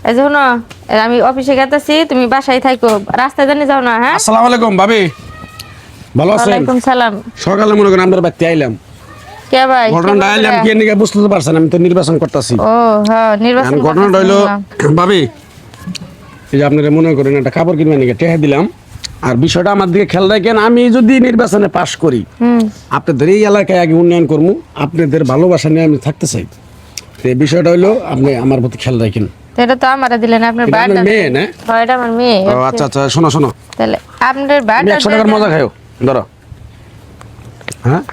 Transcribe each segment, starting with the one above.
এই যে শোনো, আমি অফিসে গেতেছি, তুমি বাসায় থাকো, রাস্তায় জানি যাও না। হ্যাঁ, আসসালামু আলাইকুম ভাবি, ভালো আছেন? ওয়ালাইকুম সালাম। সকালে মনে করেন আমরা বাড়িতে আইলাম, কে ভাই? ঘটনাটা আইলাম কি নিয়ে বুঝতে তো পারছেন, আমি তো নির্বাচন করতেছি। ও হ্যাঁ, নির্বাচন ঘটনাটা হইলো ভাবি, এই যে আপনারা মনে করেন একটা কাপড় কিনবেন নাকি টেহা দিলাম, আর বিষয়টা আমার দিকে খেয়াল রাখেন। আমি যদি নির্বাচনে পাশ করি, আপনাদের এই এলাকায় আগে উন্নয়ন করবো, আপনাদের ভালোবাসা নিয়ে আমি থাকতে চাই। তো এই বিষয়টা হইলো আপনি আমার প্রতি খেয়াল রাখেন। এটা তো আমারে দিলেন, আপনার এটা বাড়িটা আপনার মেয়ে না? হ্যাঁ, এটা আমার মেয়ে। ও আচ্ছা আচ্ছা, শোনো শোনো, তাহলে আপনার বাড়িটা 100 টাকার মজা খাও, ধরো। হ্যাঁ,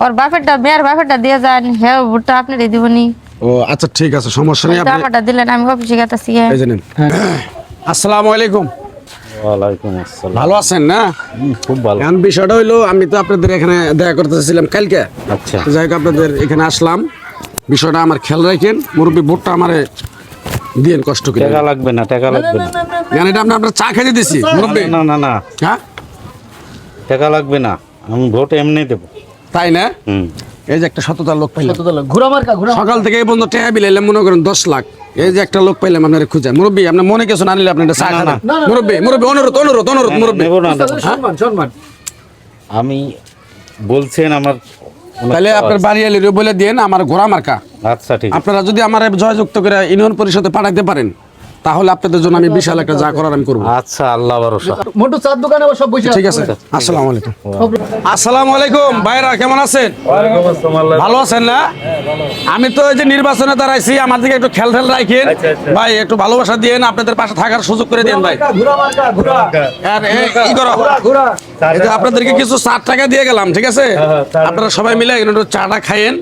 ওর বাপেরটা, মেয়ের বাপেরটা দিয়ে যান। হ্যাঁ, ভোটটা আপনারই দিবনি। ও আচ্ছা ঠিক আছে, সমস্যা নেই। আপনি আমারটা দিলেন, আমি অফিসে গেতেছি। এই জানেন। আসসালামু আলাইকুম। ওয়ালাইকুম আসসালাম। ভালো আছেন না? খুব ভালো। এখন বিষয়টা হইলো, আমি তো আপনাদের এখানে দেখা করতেছিলাম কালকে। আচ্ছা। যাই হোক, আপনাদের এখানে আসলাম, বিষয়টা আমার খেয়াল রাখেন। মুরব্বী ভোটটা আমারে দিয়েন কষ্ট করে। টাকা লাগবে না, টাকা লাগবে না। জানেন এটা আপনার চা খেতে দিছি মুরব্বী। না না না, হ্যাঁ, টাকা লাগবে না, আমি ভোট এমনি দেবো। তাই না? হুম। এই যে একটা সততার লোক পাইলাম, ঘোরা মার্কা ঘোরা সকাল থেকে এই বন্ধু টেহা বিলাইলাম মনে করেন 10 লাখ। এই যে একটা লোক পাইলাম আপনার খুঁজে। মুরব্বী আপনি মনে কিছু না নিলে আপনি একটা চা খান। মুরব্বী মুরব্বী অনুরোধ অনুরোধ অনুরোধ মুরব্বী। নেবো না, নেবো না। সম্মান সম্মান। আমি বলছেন আমার অনেক তাহলে কাজ। আপনার বাড়ি এলে বলে দিন আমার ঘোড়া মার্কা। আচ্ছা ঠিক আছে। আপনারা যদি আমার জয়যুক্ত করে ইউনিয়ন পরিষদে পাঠাতে পারেন, তাহলে আপনাদের জন্য আমি বিশাল একটা যা করার আমি করবো। আচ্ছা, আল্লাহ ভরসা। মোটু চার দোকানে আবার সব বসে ঠিক আছে, আসসালামু আলাইকুম। আসসালামু আলাইকুম ভাইরা, কেমন আছেন? ভালো আছেন না? আমি তো এই যে নির্বাচনে দাঁড়াইছি, আমার দিকে একটু খেয়াল খেয়াল রাখেন ভাই, একটু ভালোবাসা দিয়েন, আপনাদের পাশে থাকার সুযোগ করে দিন ভাই। ঘোরা মার্কা ঘোরা আর ই করো, ঘোরা এই যে আপনাদেরকে কিছু 4 টাকা দিয়ে গেলাম, ঠিক আছে? আপনারা সবাই মিলে এখানে একটু চাটা খাইয়েন।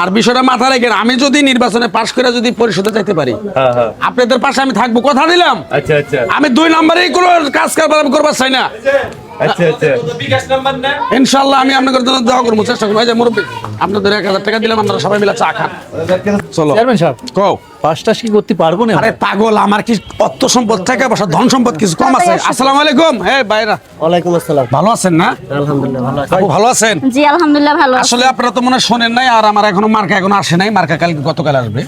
আর বিষয়টা মাথায় রাখেন, আমি যদি নির্বাচনে পাশ করে যদি পরিষদে যাইতে পারি, আপনাদের পাশে আমি থাকবো, কথা দিলাম। আচ্ছা আচ্ছা আমি 2 নম্বরেই কোনো কাজ কারবার আমি করবার চাই না। আচ্ছা আচ্ছা ইনশাআল্লাহ আমি আপনাদের জন্য দোয়া করবো, চেষ্টা করবো। এই যে মুরব্বী, আপনাদের 1000 টাকা দিলাম, আপনারা সবাই মিলে চা খান। চলো চেয়ারম্যান সাহেব, কও। পাঁচটা কি করতে পারবো না? আরে পাগল, আমার কি অর্থ সম্পদ, টাকা পয়সা, ধন সম্পদ কিছু কম আছে? আসসালামু আলাইকুম। হ্যাঁ ভাইরা, ওয়ালাইকুম আসসালাম। ভালো আছেন না? আলহামদুলিল্লাহ ভালো আছি। আপু ভালো আছেন? জি আলহামদুলিল্লাহ ভালো আছি। আসলে আপনারা তো মনে হয় শোনেন নাই, আর আমার এখনো মার্কা এখনো আসে নাই। মার্কা কালকে গতকাল আসবে।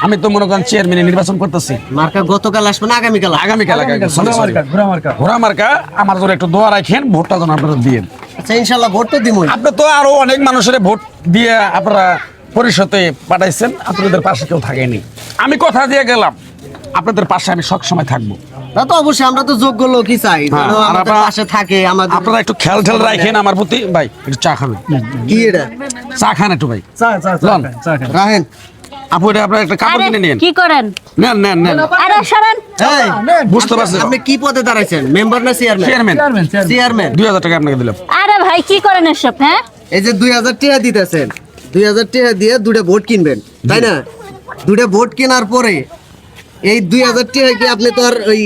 আমি তো মনে করেন চেয়ারম্যানে নির্বাচন করতেছি। মার্কা গতকাল আসবে না আগামীকাল? আগামীকাল ঘোরা মার্কা ঘোরা মার্কা। ঘোড়া মার্কা। আমার জন্য একটু দোয়া রাখেন, ভোটটা যেন আপনারা দিয়েন। আচ্ছা ইনশাআল্লাহ ভোট তো দিমই। আপনি তো আরো অনেক মানুষের ভোট দিয়ে আপনারা পরিষদে পাঠাইছেন, আপনাদের পাশে কেউ থাকেনি। আমি কথা দিয়ে গেলাম, আপনাদের পাশে আমি সবসময় থাকবো। না তো অবশ্যই, আমরা তো যোগ্য লোকই চাই হ্যাঁ, যেন আর আমাদের আপনারা- পাশে থাকে। আমাদের আপনারা একটু খেয়াল ঠেল রাখেন আমার প্রতি। ভাই একটু চা খাবেন? কি এটা চা খান একটু ভাই। চা চা লন। চা খান। রাহেন? আপু এটা আপনার একটা কাপড় আরে কিনে নিন। কি করেন? নেন নেন নেন। আরে সরেন। এই, বুঝতে পারছেন? আপনি কি পদে দাঁড়াইছেন, মেম্বার না chairman? Chairman. Chairman chairman. Chairman. 2000 টাকা আপনাকে দিলাম। আরে ভাই কি করেন এসব? হ্যাঁ, এই যে 2000 টাকা দিতেছেন, 2000 টাকা দিয়ে 2টা ভোট কিনবেন, তাই না? 2টা ভোট কেনার পরে এই 2000 টাকা কি আপনি তো আর ওই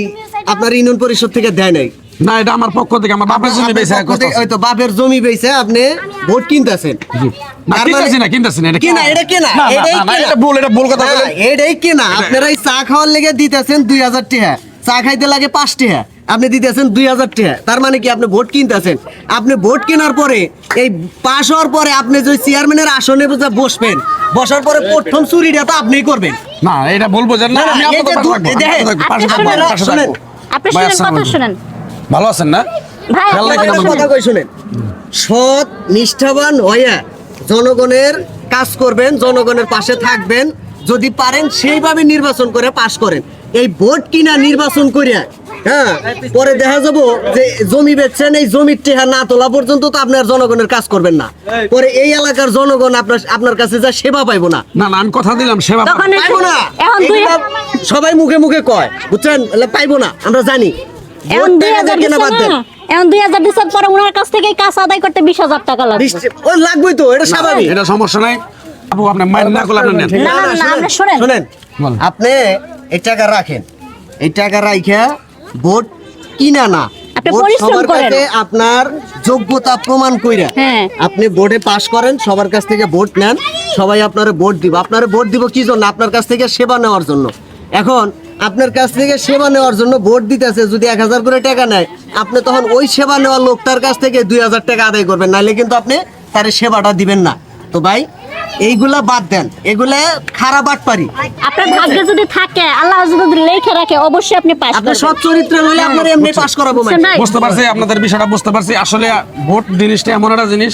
আপনার ইউনিয়ন পরিষদ থেকে দেয় নাই? না, এটা আমার পক্ষ থেকে, আমার বাপের জমি বেচে আপনার পক্ষ থেকে- ওই তো বাপের জমি বেচে আপনি ভোট কিনতেছেন। না, কিনতেছি না এটা কিনা, এটা কিনা, না, না, এটাই না, না, কিনা। এটা ভুল কথা বলেন। হ্যাঁ, এটাই কিনা। আপনারা এই চা খাওয়ার লেগে দিতেছেন 2000 টাকা, চা খাইতে লাগে 5 টাকা, আপনি দিতেছেন 2000 টাকা। তার মানে কি আপনি ভোট কিনতেছেন? আপনি ভোট কেনার পরে এই পাশ হওয়ার পরে আপনি যে চেয়ারম্যানের আসনে বসবেন, বসার পরে প্রথম চুরিটা তো আপনিই করবেন। না, এটা বলবো যে না, না, আমি এই আপনাদের যে পাশে থাকবো, দেখেন, পাশে থাকবো, আপনারা পাশে শুনেন, থাকবো। আপনি ভাই, শুনেন, আসসালামু কথা আলাইকুম। শুনেন। ভালো আছেন না? ভাই খেয়াল আপনার রাখেন কথা আমার কথা শুনেন। কই শুনেন। সৎ নিষ্ঠাবান হইয়া জনগণের কাজ করবেন, জনগণের পাশে থাকবেন, যদি পারেন সেইভাবে নির্বাচন করে পাশ করেন। এই ভোট কিনা নির্বাচন করিয়া, হ্যাঁ, পরে দেখা যাবো যে জমি বেচছেন, এই জমির টেহা না তোলা পর্যন্ত তো আপনার জনগণের কাজ করবেন না। পরে এই এলাকার জনগণ আপনার কাছে যা সেবা পাইবো না। না না, আমি কথা দিলাম সেবা পাবো। তখন পাইবো না। এখন দুই এগুলা সবাই মুখে মুখে কয়, বুঝছেন? এগুলা পাইবো না, আমরা জানি। এখন ভোট 2000 টাকা কেনা বাদ দিছেন দেন। না? এখন 2000 দিছেন, পরে ওনার কাছ থেকে কাজ আদায় করতে 20,000 টাকা লাগবে। ওই লাগবেই তো, এটা স্বাভাবিক। এটা সমস্যা নাই। আপু আপনি মাইন্ড না করলে আপনি নেন। না, না, না, আপনি শুনেন। শুনেন, বলেন। আপনি এই টাকা রাখেন, এই টাকা রাইখা ভোট কিনা না, আপনি ভোট পরিশ্রম সবার করেন। কাছে আপনার যোগ্যতা প্রমাণ কইরা হ্যাঁ। আপনি ভোটে পাস করেন, সবার কাছ থেকে ভোট নেন, সবাই আপনারে ভোট দিব। আপনারে ভোট দিব কি জন্য? আপনার কাছ থেকে সেবা নেওয়ার জন্য। এখন আপনার কাছ থেকে সেবা নেওয়ার জন্য ভোট দিতেছে, যদি 1000 করে টাকা নেয়, আপনি তখন ওই সেবা নেওয়া লোকটার কাছ থেকে 2000 টাকা আদায় করবেন, নাহলে কিন্তু আপনি তার সেবাটা দিবেন না। তো ভাই এইগুলা বাদ দেন, এগুলা খারাপ বাটপারি। আপনার ভাগ্যে যদি থাকে, আল্লাহ যদি লেখে রাখে, অবশ্যই আপনি পাস আপনার করবেন। সৎ চরিত্র হলে আপনার এমনি পাস করাবো মানে। বুঝছেন ভাই? বুঝতে পারছি আপনাদের বিষয়টা, বুঝতে পারছি। আসলে ভোট জিনিসটা এমন একটা জিনিস,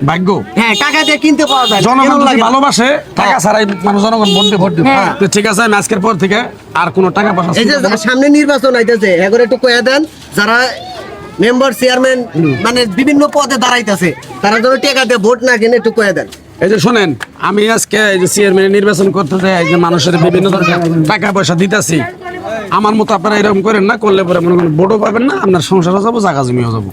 ভাগ্য। হ্যাঁ, টাকা দিয়ে কিনতে পাওয়া যায়, জনগণ কেমন যদি লাগে? ভালোবাসে, টাকা ছাড়াই মানুষ জনগণ ভোট দিবে। হ্যাঁ। তো ঠিক আছে, আমি আজকের পর থেকে আর কোনো টাকা পয়সা এই যে সামনে নির্বাচন আইতেছে, এগুলো একটু কয়ে দেন, যারা মেম্বার চেয়ারম্যান মানে বিভিন্ন পদে দাঁড়াইতেছে, তারা যেন টাকা দিয়ে ভোট না কিনে একটু কয়ে দেন। এই যে শোনেন, আমি আজকে এই যে চেয়ারম্যান নির্বাচন করতে যাই, এই যে মানুষের বিভিন্ন ধরনের টাকা পয়সা দিতেছি, আমার মতো আপনারা এরকম করেন না, করলে পরে মনে করেন ভোটও পাবেন না, আপনার সংসারও যাবো, জায়গা জমিও যাবো।